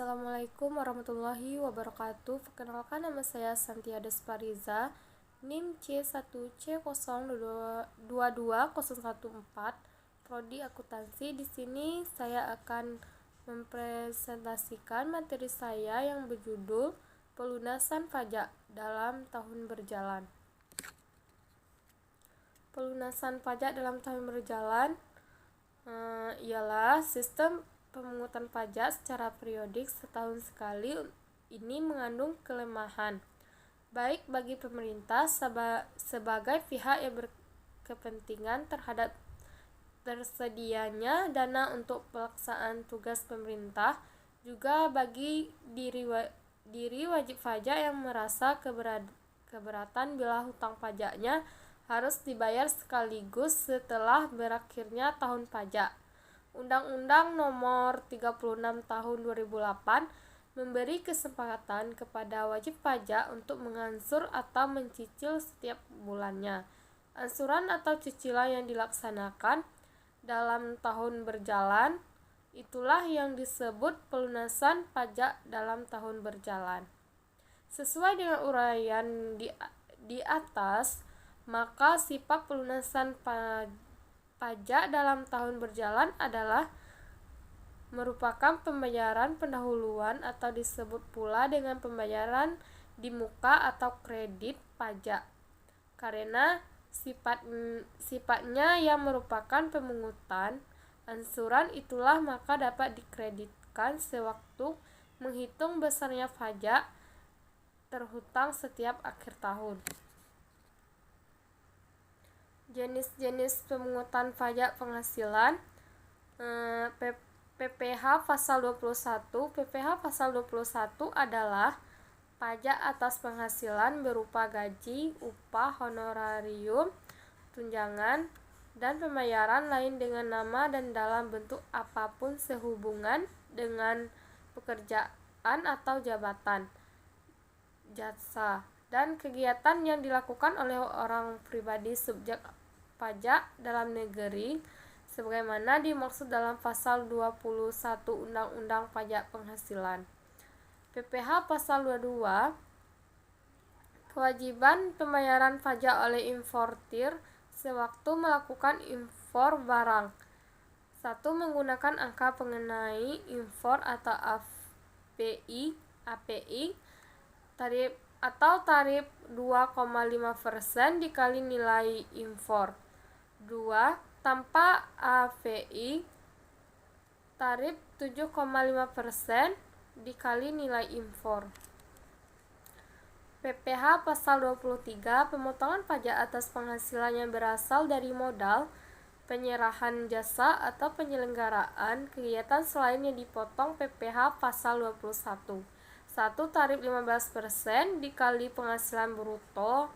Assalamualaikum warahmatullahi wabarakatuh. Perkenalkan, nama saya Santia Despariza, NIM C1C022014, Prodi Akuntansi. Di sini saya akan mempresentasikan materi saya yang berjudul Pelunasan Pajak dalam Tahun Berjalan. Pelunasan pajak dalam tahun berjalan ialah sistem pemungutan pajak secara periodik setahun sekali. Ini mengandung kelemahan baik bagi pemerintah sebagai pihak yang berkepentingan terhadap tersedianya dana untuk pelaksanaan tugas pemerintah, juga bagi diri wajib pajak yang merasa keberatan bila hutang pajaknya harus dibayar sekaligus setelah berakhirnya tahun pajak. Undang-Undang Nomor 36 Tahun 2008 memberi kesempatan kepada wajib pajak untuk mengansur atau mencicil setiap bulannya. Ansuran atau cicilan yang dilaksanakan dalam tahun berjalan itulah yang disebut pelunasan pajak dalam tahun berjalan. Sesuai dengan uraian di atas, maka sifat pelunasan pajak dalam tahun berjalan adalah merupakan pembayaran pendahuluan atau disebut pula dengan pembayaran di muka atau kredit pajak. Karena sifatnya yang merupakan pemungutan ansuran, itulah maka dapat dikreditkan sewaktu menghitung besarnya pajak terhutang setiap akhir tahun. Jenis-jenis pemungutan pajak penghasilan, PPh pasal 21. PPh pasal 21 adalah pajak atas penghasilan berupa gaji, upah, honorarium, tunjangan, dan pembayaran lain dengan nama dan dalam bentuk apapun sehubungan dengan pekerjaan atau jabatan, jasa, dan kegiatan yang dilakukan oleh orang pribadi subjek pajak dalam negeri sebagaimana dimaksud dalam pasal 21 Undang-Undang Pajak Penghasilan. PPh pasal 22, kewajiban pembayaran pajak oleh importir sewaktu melakukan impor barang. 1. Menggunakan angka pengenai impor atau API tarif 2,5% dikali nilai impor. 2. Tanpa API tarif 7,5% dikali nilai impor. PPh pasal 23, pemotongan pajak atas penghasilan yang berasal dari modal, penyerahan jasa atau penyelenggaraan kegiatan selain yang dipotong PPh pasal 21. 1. Tarif 15% dikali penghasilan bruto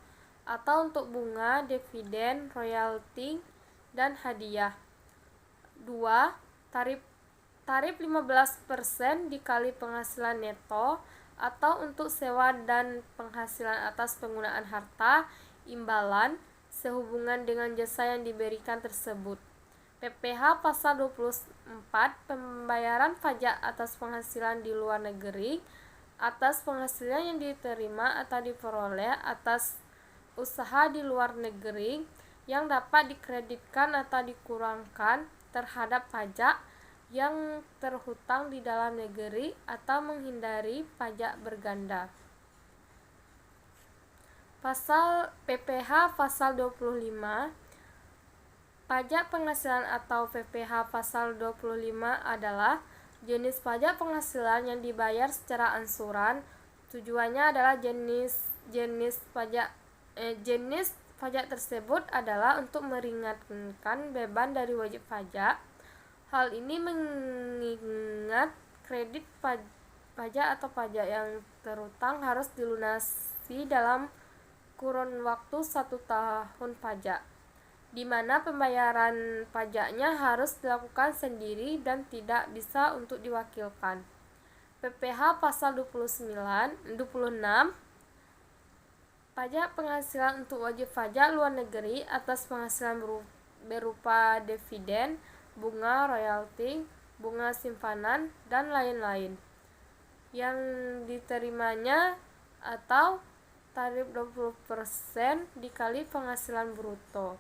atau untuk bunga, dividen, royalti, dan hadiah. 2. Tarif 15% dikali penghasilan neto atau untuk sewa dan penghasilan atas penggunaan harta imbalan sehubungan dengan jasa yang diberikan tersebut. PPh pasal 24, pembayaran pajak atas penghasilan di luar negeri atas penghasilan yang diterima atau diperoleh atas usaha di luar negeri yang dapat dikreditkan atau dikurangkan terhadap pajak yang terhutang di dalam negeri atau menghindari pajak berganda. PPh pasal 25, pajak penghasilan atau PPh pasal 25 adalah jenis pajak penghasilan yang dibayar secara ansuran. Tujuannya adalah jenis pajak tersebut adalah untuk meringankan beban dari wajib pajak. Hal ini mengingat kredit pajak atau pajak yang terhutang harus dilunasi dalam kurun waktu 1 tahun pajak, di mana pembayaran pajaknya harus dilakukan sendiri dan tidak bisa untuk diwakilkan. PPh pasal 26, pajak penghasilan untuk wajib pajak luar negeri atas penghasilan berupa dividen, bunga, royalti, bunga simpanan, dan lain-lain. yang diterimanya atau tarif 20% dikali penghasilan bruto.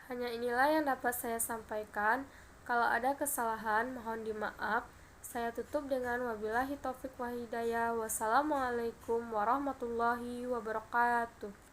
Hanya inilah yang dapat saya sampaikan. Kalau ada kesalahan, mohon dimaaf. Saya tutup dengan wabillahi taufik wa hidayah. Wassalamualaikum warahmatullahi wabarakatuh.